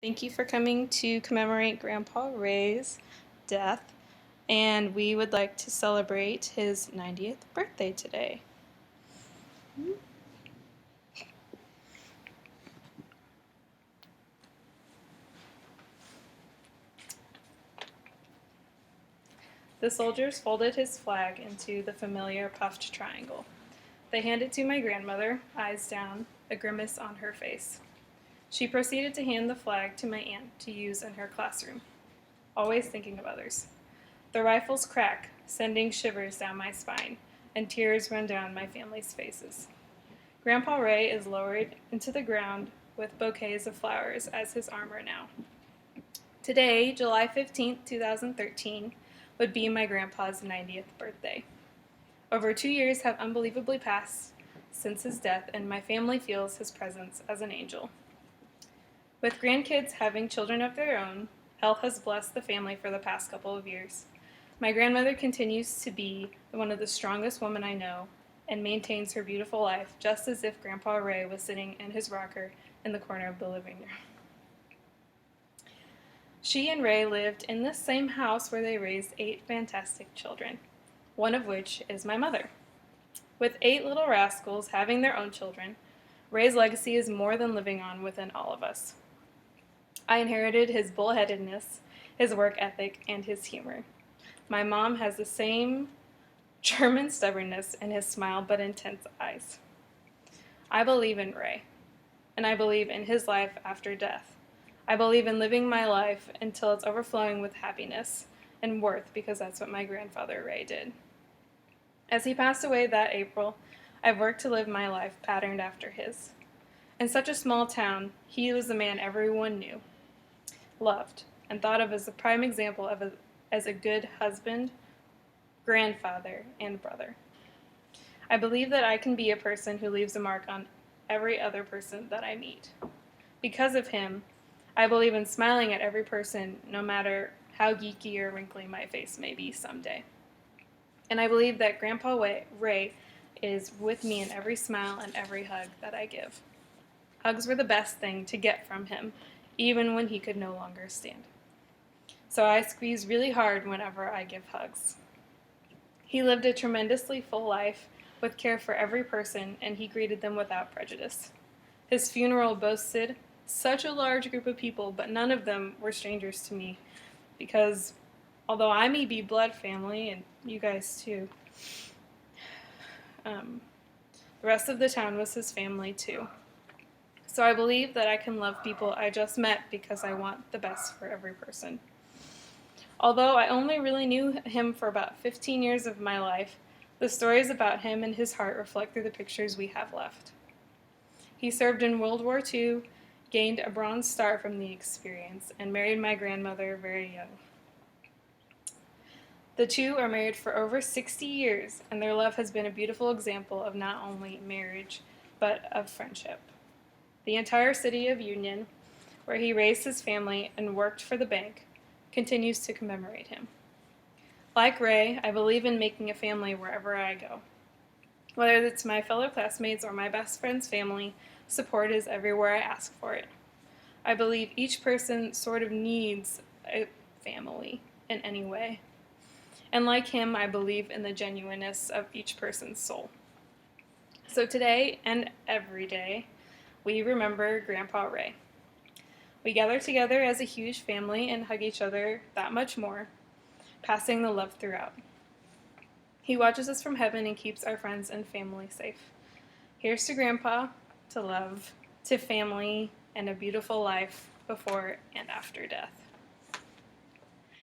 Thank you for coming to commemorate Grandpa Ray's death, and we would like to celebrate his 90th birthday today. The soldiers folded his flag into the familiar puffed triangle. They handed it to my grandmother, eyes down, a grimace on her face. She proceeded to hand the flag to my aunt to use in her classroom, always thinking of others. The rifles crack, sending shivers down my spine, and tears run down my family's faces. Grandpa Ray is lowered into the ground with bouquets of flowers as his armor now. Today, July 15th, 2013, would be my grandpa's 90th birthday. Over 2 years have unbelievably passed since his death, and my family feels his presence as an angel. With grandkids having children of their own, health has blessed the family for the past couple of years. My grandmother continues to be one of the strongest women I know and maintains her beautiful life just as if Grandpa Ray was sitting in his rocker in the corner of the living room. She and Ray lived in the same house where they raised 8 fantastic children, one of which is my mother. With 8 little rascals having their own children, Ray's legacy is more than living on within all of us. I inherited his bullheadedness, his work ethic, and his humor. My mom has the same German stubbornness in his smile but intense eyes. I believe in Ray, and I believe in his life after death. I believe in living my life until it's overflowing with happiness and worth, because that's what my grandfather Ray did. As he passed away that April, I've worked to live my life patterned after his. In such a small town, he was the man everyone knew, loved, and thought of as a prime example as a good husband, grandfather, and brother. I believe that I can be a person who leaves a mark on every other person that I meet. Because of him, I believe in smiling at every person, no matter how geeky or wrinkly my face may be someday. And I believe that Grandpa Ray is with me in every smile and every hug that I give. Hugs were the best thing to get from him, even when he could no longer stand. So I squeeze really hard whenever I give hugs. He lived a tremendously full life with care for every person, and he greeted them without prejudice. His funeral boasted such a large group of people, but none of them were strangers to me, because although I may be blood family, and you guys too, the rest of the town was his family too. So I believe that I can love people I just met because I want the best for every person. Although I only really knew him for about 15 years of my life, the stories about him and his heart reflect through the pictures we have left. He served in World War II, gained a Bronze Star from the experience, and married my grandmother very young. The two are married for over 60 years, and their love has been a beautiful example of not only marriage, but of friendship. The entire city of Union, where he raised his family and worked for the bank, continues to commemorate him. Like Ray, I believe in making a family wherever I go. Whether it's my fellow classmates or my best friend's family, support is everywhere I ask for it. I believe each person sort of needs a family in any way. And like him, I believe in the genuineness of each person's soul. So today and every day, we remember Grandpa Ray. We gather together as a huge family and hug each other that much more, passing the love throughout. He watches us from heaven and keeps our friends and family safe. Here's to Grandpa, to love, to family, and a beautiful life before and after death.